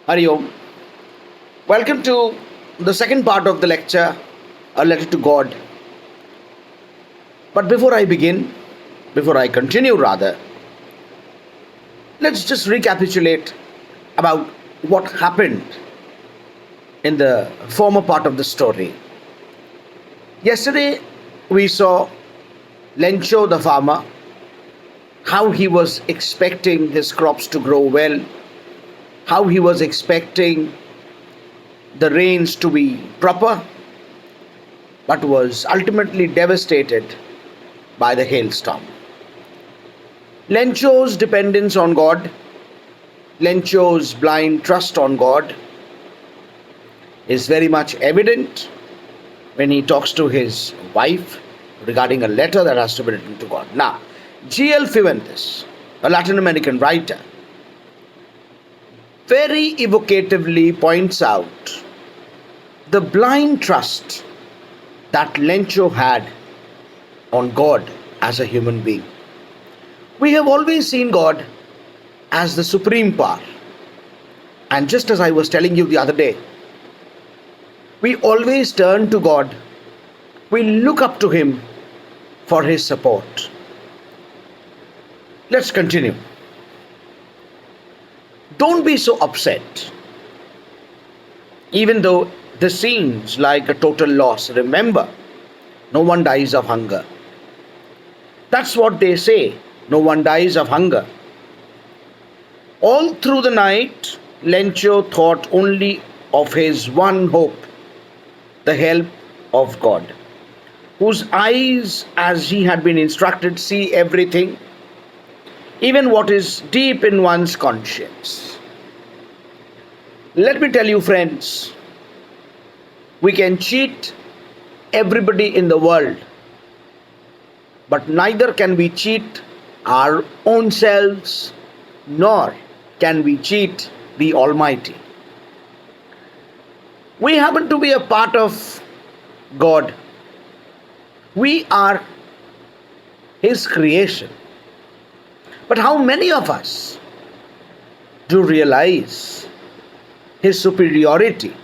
Hari Om. Welcome to the second part of the lecture, A Letter to God. But before I continue rather, let's just recapitulate about what happened in the former part of the story. Yesterday, we saw Lencho the farmer, how he was expecting his crops to grow well, how he was expecting the rains to be proper, but was ultimately devastated by the hailstorm. Lencho's dependence on God, Lencho's blind trust on God is very much evident when he talks to his wife regarding a letter that has to be written to God. Now, G.L. Fuentes, a Latin American writer, very evocatively points out the blind trust that Lencho had on God as a human being. We have always seen God as the supreme power. And just as I was telling you the other day, we always turn to God, we look up to Him for His support. Let's continue. Don't be so upset. Even though this seems like a total loss, remember, no one dies of hunger. That's what they say, no one dies of hunger. All through the night, Lencho thought only of his one hope, the help of God, whose eyes, as he had been instructed, see everything, even what is deep in one's conscience. Let me tell you, friends, we can cheat everybody in the world, but neither can we cheat our own selves, nor can we cheat the Almighty. We happen to be a part of God. We are His creation. But how many of us do realize His superiority?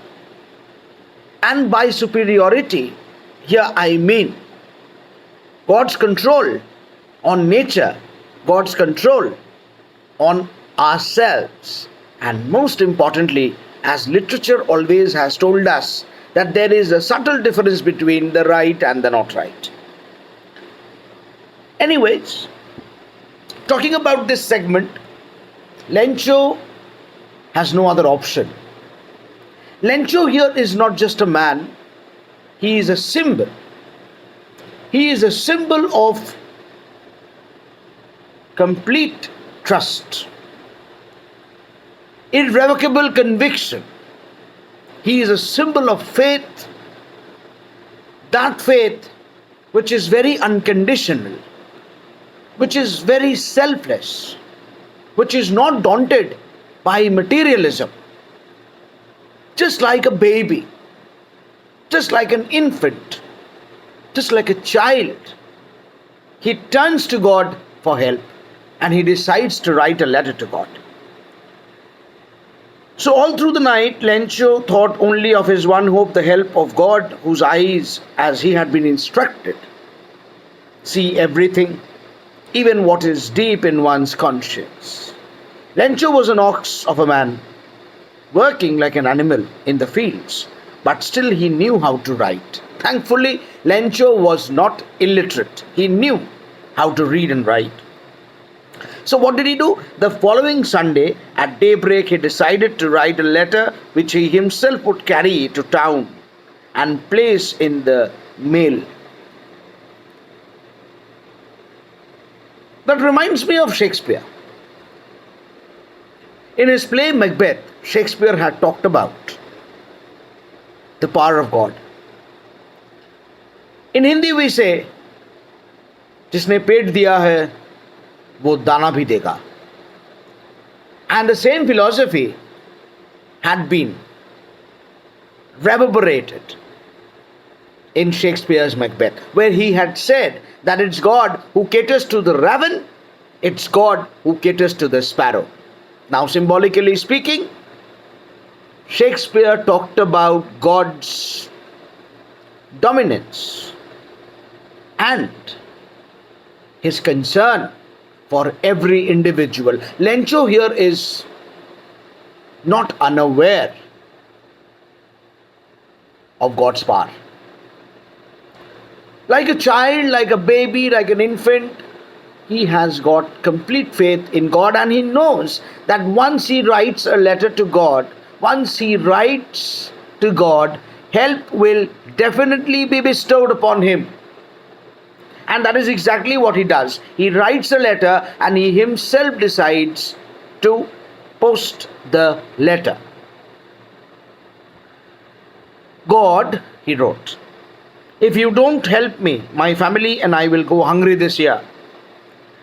And by superiority, here I mean God's control on nature, God's control on ourselves, and most importantly, as literature always has told us, that there is a subtle difference between the right and the not right. Anyways, talking about this segment, Lencho has no other option. Lencho here is not just a man, he is a symbol. He is a symbol of complete trust, irrevocable conviction. He is a symbol of faith, that faith which is very unconditional, which is very selfless, which is not daunted by materialism. Just like a baby, just like an infant, just like a child, he turns to God for help and he decides to write a letter to God. So all through the night, Lencho thought only of his one hope, the help of God, whose eyes, as he had been instructed, see everything, even what is deep in one's conscience. Lencho was an ox of a man, working like an animal in the fields, but still he knew how to write. Thankfully, Lencho was not illiterate. He knew how to read and write. So what did he do? The following Sunday at daybreak, he decided to write a letter which he himself would carry to town and place in the mail. That reminds me of Shakespeare. In his play Macbeth, Shakespeare had talked about the power of God. In Hindi we say, जिसने पेट दिया है वो दाना भी देगा. And the same philosophy had been reverberated in Shakespeare's Macbeth, where he had said that it's God who caters to the raven, it's God who caters to the sparrow. Now, symbolically speaking, Shakespeare talked about God's dominance and his concern for every individual. Lencho here is not unaware of God's power. Like a child, like a baby, like an infant, he has got complete faith in God, and he knows that once he writes a letter to God, help will definitely be bestowed upon him. And that is exactly what he does. He writes a letter and he himself decides to post the letter. God, he wrote, if you don't help me, my family and I will go hungry this year.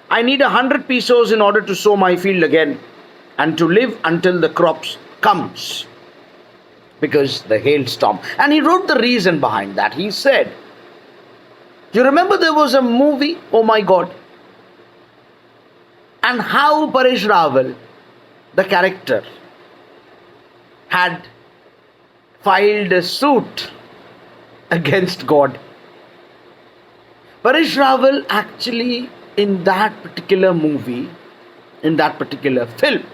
I need 100 pesos in order to sow my field again and to live until the crops comes, because the hailstorm. And he wrote the reason behind that. He said, you remember there was a movie, Oh My God, and how Paresh Rawal, the character, had filed a suit against God. Paresh Rawal actually, in that particular movie, in that particular film,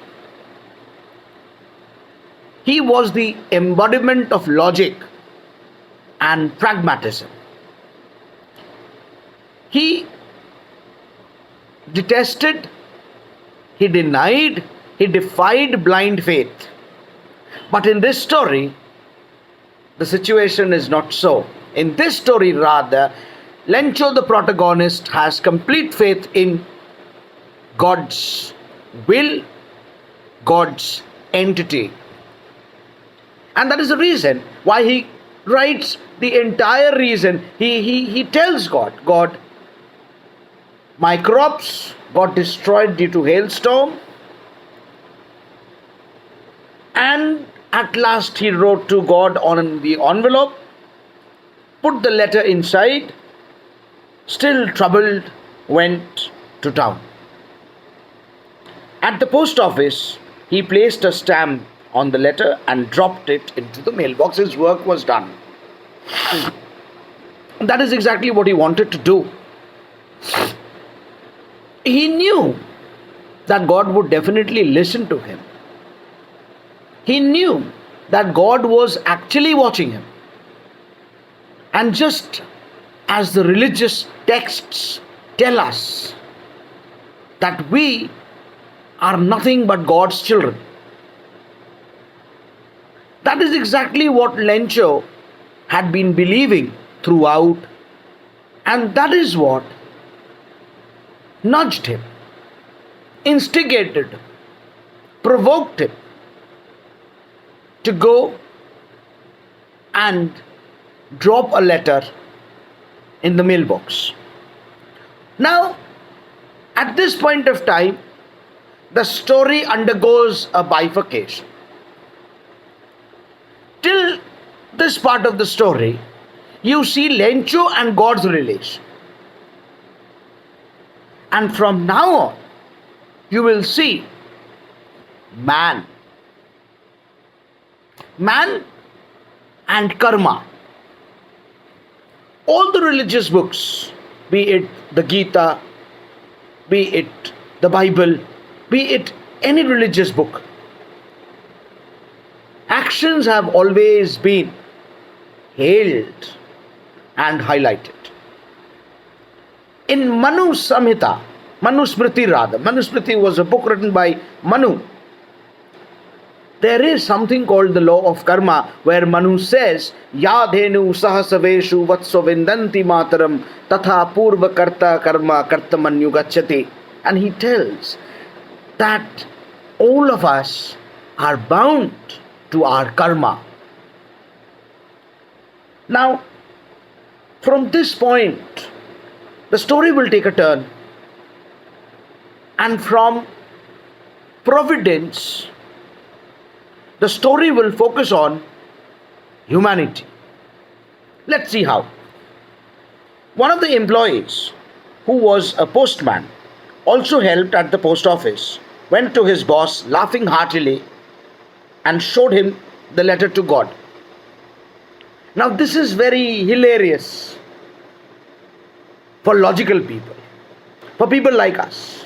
he was the embodiment of logic and pragmatism. He detested, he denied, he defied blind faith. But in this story, the situation is not so. In this story, rather, Lencho, the protagonist, has complete faith in God's will, God's entity. And that is the reason why he writes the entire reason. He tells God, my crops got destroyed due to hailstorm. And at last he wrote to God on the envelope, put the letter inside, still troubled, went to town. At the post office, he placed a stamp on the letter and dropped it into the mailbox. His work was done. That is exactly what he wanted to do. He knew that God would definitely listen to him. He knew that God was actually watching him. And just as the religious texts tell us that we are nothing but God's children, that is exactly what Lencho had been believing throughout, and that is what nudged him, instigated, provoked him to go and drop a letter in the mailbox. Now, at this point of time, the story undergoes a bifurcation. Till this part of the story, you see Lencho and God's relation. And from now on, you will see man and karma. All the religious books, be it the Gita, be it the Bible, be it any religious book, actions have always been hailed and highlighted. In Manu Samhita, Manusmriti was a book written by Manu. There is something called the law of karma, where Manu says, Ya dhenu sahasaveshu vatso vindanti mataram tatha purva karta karma kartamanyu gacchati. And he tells that all of us are bound to our karma. Now, from this point, the story will take a turn, and from providence, the story will focus on humanity. Let's see how. One of the employees, who was a postman, also helped at the post office, went to his boss laughing heartily and showed him the letter to God. Now, this is very hilarious for logical people, for people like us.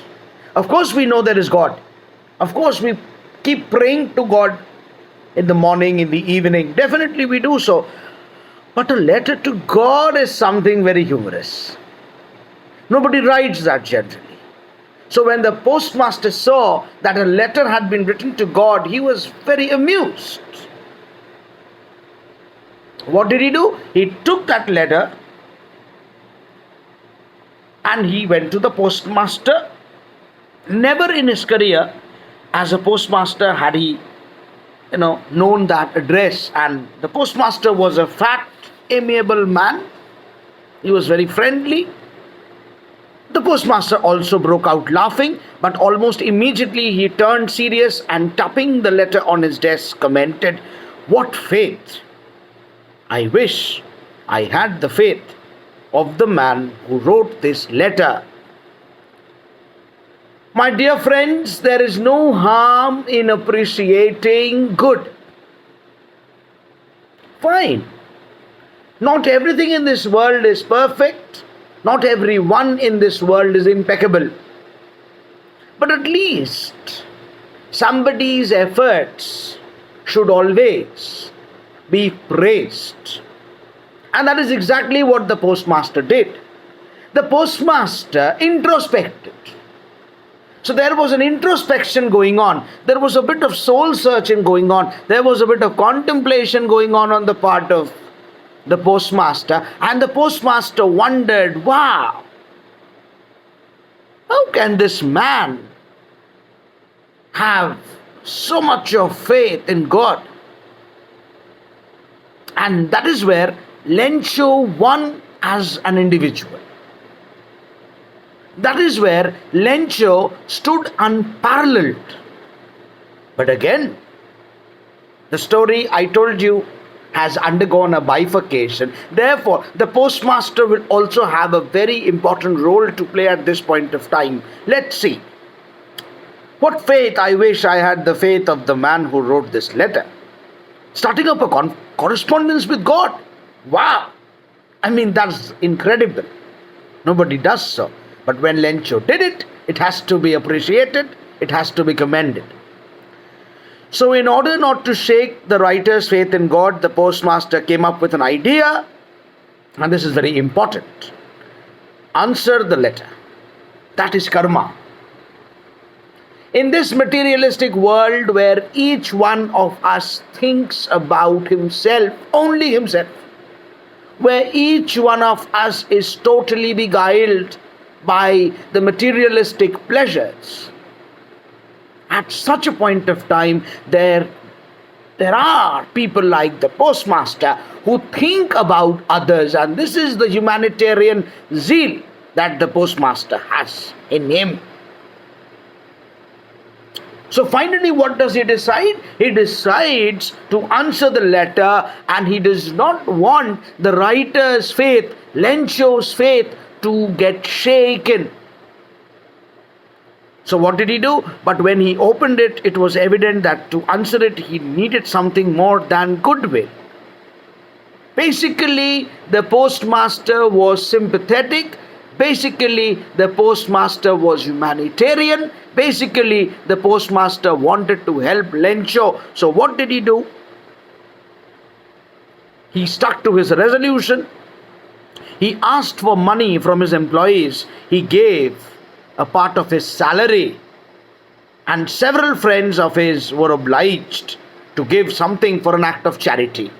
Of course, we know there is God. Of course, we keep praying to God in the morning, in the evening. Definitely, we do so. But a letter to God is something very humorous. Nobody writes that generally. So when the postmaster saw that a letter had been written to God, he was very amused. What did he do? He took that letter and he went to the postmaster. Never in his career as a postmaster had he known that address, and the postmaster was a fat, amiable man. He was very friendly. The postmaster also broke out laughing, but almost immediately he turned serious and, tapping the letter on his desk, commented, "What faith! I wish I had the faith of the man who wrote this letter." My dear friends, there is no harm in appreciating good. Fine. Not everything in this world is perfect. Not everyone in this world is impeccable. But at least somebody's efforts should always be praised. And that is exactly what the postmaster did. The postmaster introspected. So there was an introspection going on. There was a bit of soul searching going on. There was a bit of contemplation going on the part of the postmaster. And the postmaster wondered, wow, how can this man have so much of faith in God? And that is where Lencho won as an individual. That is where Lencho stood unparalleled. But again, the story I told you has undergone a bifurcation. Therefore, the postmaster will also have a very important role to play at this point of time. Let's see. What faith! I wish I had the faith of the man who wrote this letter. Starting up a correspondence with God. Wow! I mean, that's incredible. Nobody does so. But when Lencho did it, it has to be appreciated, it has to be commended. So in order not to shake the writer's faith in God, the postmaster came up with an idea, and this is very important. Answer the letter. That is karma. In this materialistic world where each one of us thinks about himself, only himself, where each one of us is totally beguiled by the materialistic pleasures, at such a point of time, there are people like the postmaster who think about others, and this is the humanitarian zeal that the postmaster has in him. So finally, what does he decide? He decides to answer the letter, and he does not want the writer's faith, Lencho's faith, to get shaken. So what did he do? But when he opened it, it was evident that to answer it, he needed something more than goodwill. Basically, the postmaster was sympathetic. Basically, the postmaster was humanitarian. Basically, the postmaster wanted to help Lencho. So what did he do? He stuck to his resolution. He asked for money from his employees. He gave a part of his salary. And several friends of his were obliged to give something for an act of charity.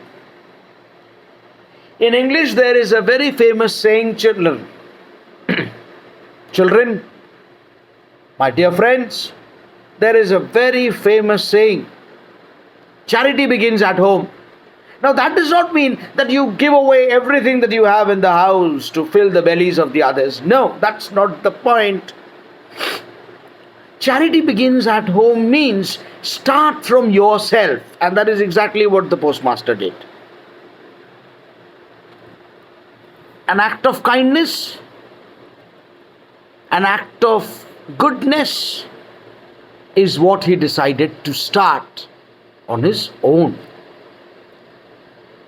In English, there is a very famous saying, children. Children, my dear friends, there is a very famous saying. Charity begins at home. Now that does not mean that you give away everything that you have in the house to fill the bellies of the others. No, that's not the point. Charity begins at home means start from yourself, and that is exactly what the postmaster did. An act of kindness, an act of goodness is what he decided to start on his own.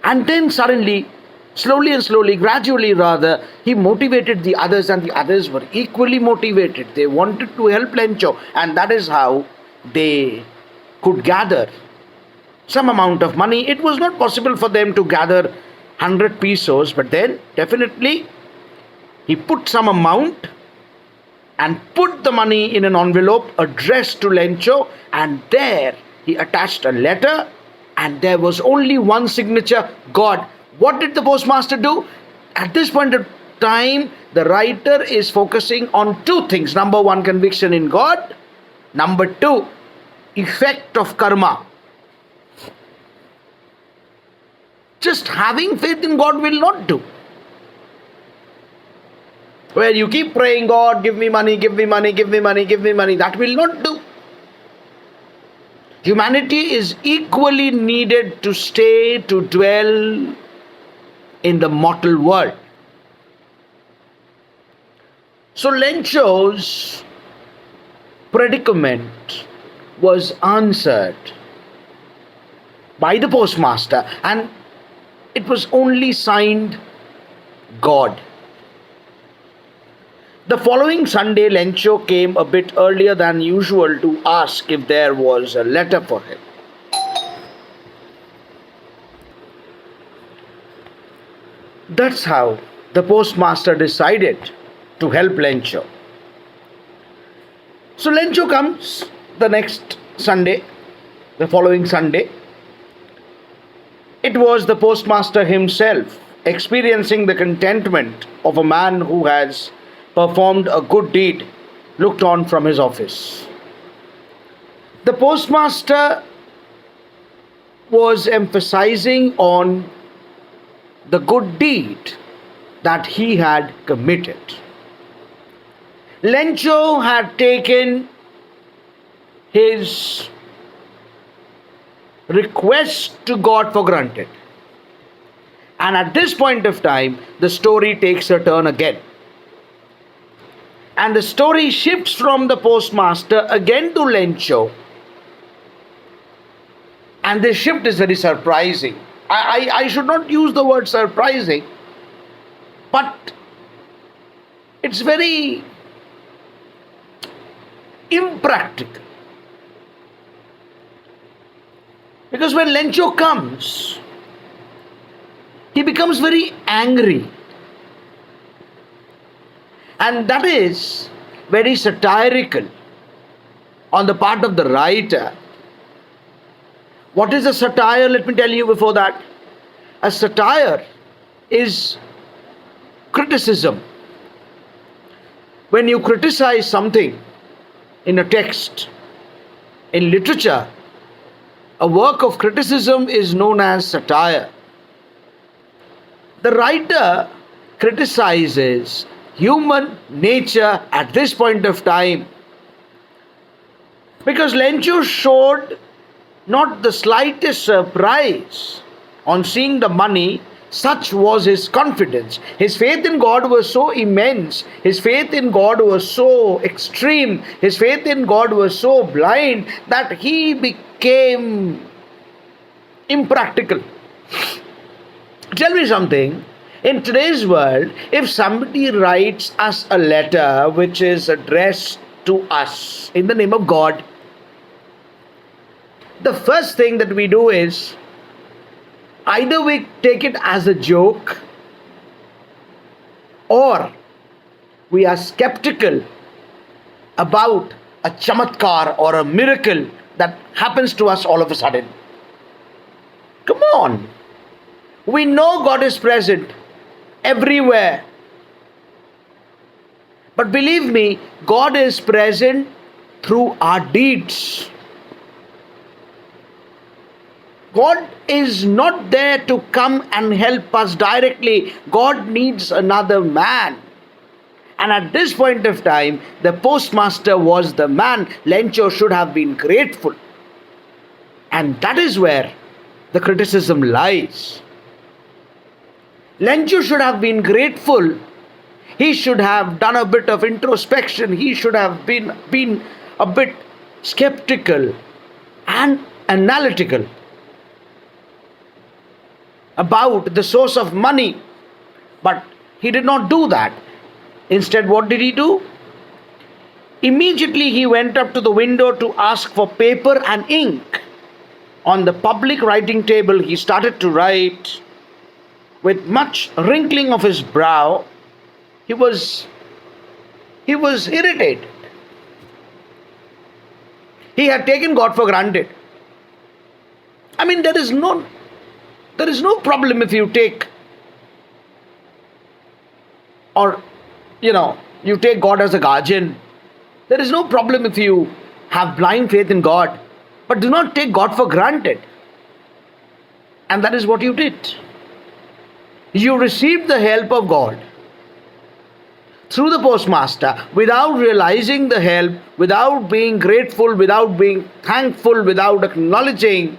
And then suddenly, slowly and slowly, gradually rather, he motivated the others, and the others were equally motivated. They wanted to help Lencho, and that is how they could gather some amount of money. It was not possible for them to gather 100 pesos, but then definitely he put some amount and put the money in an envelope addressed to Lencho, and there he attached a letter, and there was only one signature, God. What did the postmaster do? At this point of time, the writer is focusing on two things. Number one, conviction in God. Number two, effect of karma. Just having faith in God will not do. Where you keep praying, God, give me money, give me money, give me money, give me money. That will not do. Humanity is equally needed to stay, to dwell in the mortal world. So Lencho's predicament was answered by the postmaster, and it was only signed God. The following Sunday, Lencho came a bit earlier than usual to ask if there was a letter for him. That's how the postmaster decided to help Lencho. So Lencho comes the next Sunday, the following Sunday. It was the postmaster himself, experiencing the contentment of a man who has performed a good deed, looked on from his office. The postmaster was emphasizing on the good deed that he had committed. Lencho had taken his request to God for granted. And at this point of time, the story takes a turn again. And the story shifts from the postmaster again to Lencho. And this shift is very surprising. I should not use the word surprising, but it's very impractical. Because when Lencho comes, he becomes very angry. And that is very satirical on the part of the writer. What is a satire? Let me tell you before that. A satire is criticism. When you criticize something in a text, in literature, a work of criticism is known as satire. The writer criticizes human nature at this point of time because Lencho showed not the slightest surprise on seeing the money. Such was his confidence. His faith in God was so immense. His faith in God was so extreme. His faith in God was so blind that he became impractical. Tell me something. In today's world, if somebody writes us a letter which is addressed to us in the name of God, the first thing that we do is either we take it as a joke or we are skeptical about a chamatkar or a miracle that happens to us all of a sudden. Come on. We know God is present everywhere. But believe me, God is present through our deeds. God is not there to come and help us directly. God needs another man. And at this point of time, the postmaster was the man. Lencho should have been grateful. And that is where the criticism lies. Lencho should have been grateful. He should have done a bit of introspection. He should have been a bit skeptical and analytical about the source of money. But he did not do that. Instead, what did he do? Immediately he went up to the window to ask for paper and ink. On the public writing table, he started to write. With much wrinkling of his brow, he was irritated. He had taken God for granted. I mean, there is no problem if you take, or you take God as a guardian. There is no problem if you have blind faith in God, but do not take God for granted. And that is what you did. You received the help of God through the postmaster without realizing the help, without being grateful, without being thankful, without acknowledging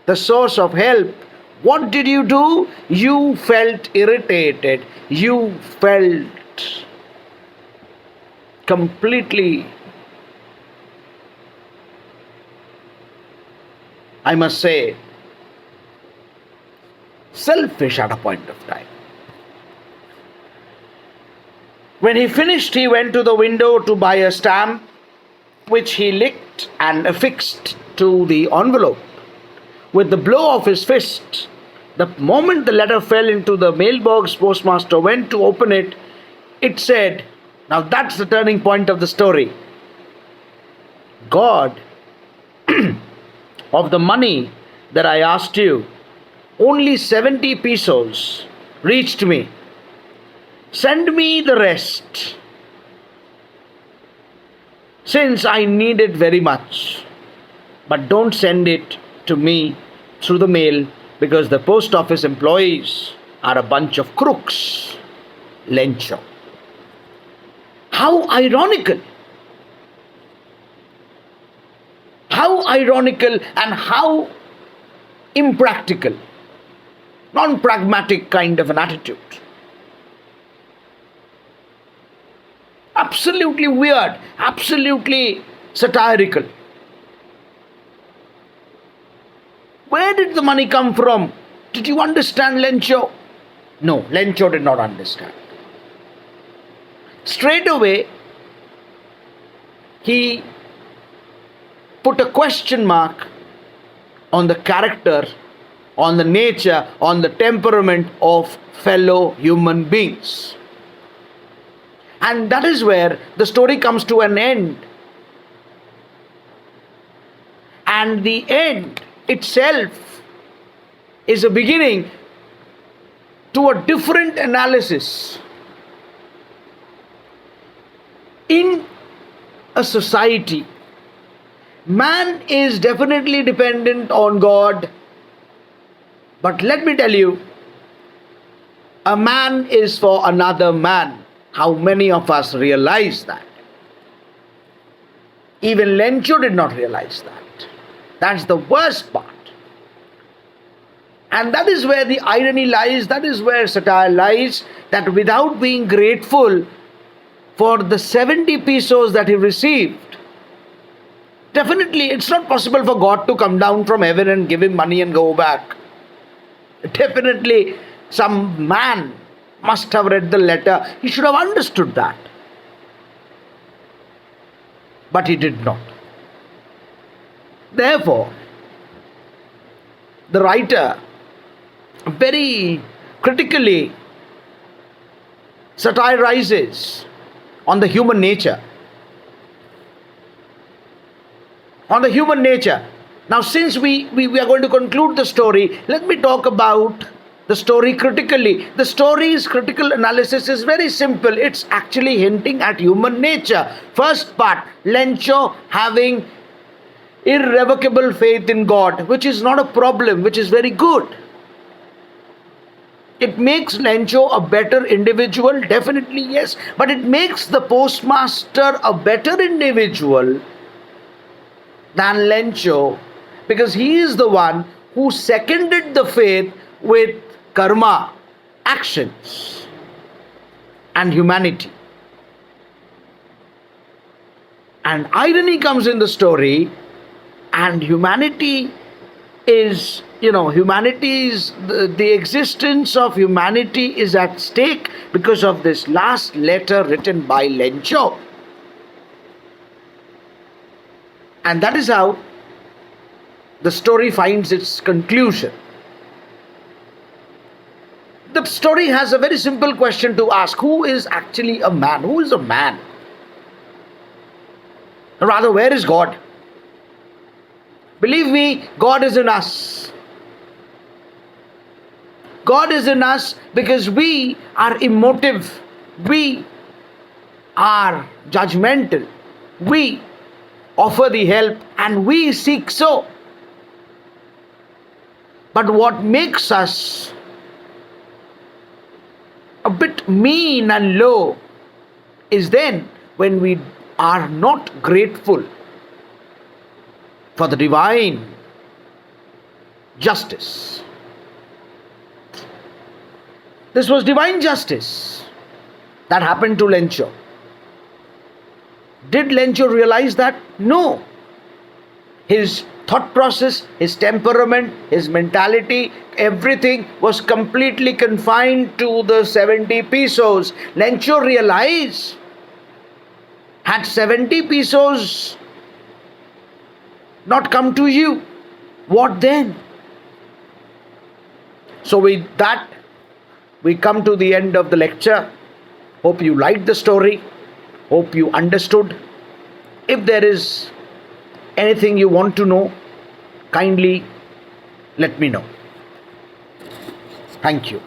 the source of help. What did you do? You felt irritated. You felt completely, I must say, selfish at a point of time. When he finished, he went to the window to buy a stamp, which he licked and affixed to the envelope with the blow of his fist. The moment the letter fell into the mailbox, postmaster went to open it. It said, now that's the turning point of the story. God, of the money that I asked you, only 70 pesos reached me. Send me the rest, since I need it very much. But don't send it to me through the mail, because the post office employees are a bunch of crooks. Lencho. How ironical. How ironical and how impractical. Non-pragmatic kind of an attitude. Absolutely weird, absolutely satirical. Where did the money come from? Did you understand, Lencho? No, Lencho did not understand. Straight away, he put a question mark on the character, on the nature, on the temperament of fellow human beings. And that is where the story comes to an end. And the end itself is a beginning to a different analysis. In a society, man is definitely dependent on God. But let me tell you, a man is for another man. How many of us realize that? Even Lencho did not realize that. That's the worst part. And that is where the irony lies, that is where satire lies, that without being grateful for the 70 pesos that he received, definitely it's not possible for God to come down from heaven and give him money and go back. Definitely some man must have read the letter. He should have understood that. But he did not. Therefore, the writer very critically satirizes on the human nature. On the human nature. Now, since we are going to conclude the story, let me talk about the story critically. The story's critical analysis is very simple. It's actually hinting at human nature. First part, Lencho having irrevocable faith in God, which is not a problem, which is very good. It makes Lencho a better individual, definitely yes, but it makes the postmaster a better individual than Lencho, because he is the one who seconded the faith with karma, actions, and humanity. And irony comes in the story, and humanity is humanity's the existence of humanity is at stake because of this last letter written by Lencho. And that is how the story finds its conclusion. The story has a very simple question to ask: who is actually a man? Who is a man? Rather, where is God? Believe me, God is in us. God is in us because we are emotive, we are judgmental, we offer the help, and we seek so. But what makes us a bit mean and low is then when we are not grateful for the divine justice. This was divine justice that happened to Lencho. Did Lencho realize that? No. His thought process, his temperament, his mentality, everything was completely confined to the 70 pesos. Lencho realized, had 70 pesos not come to you, what then? So with that, we come to the end of the lecture. Hope you liked the story. Hope you understood. If there is anything you want to know, kindly let me know. Thank you.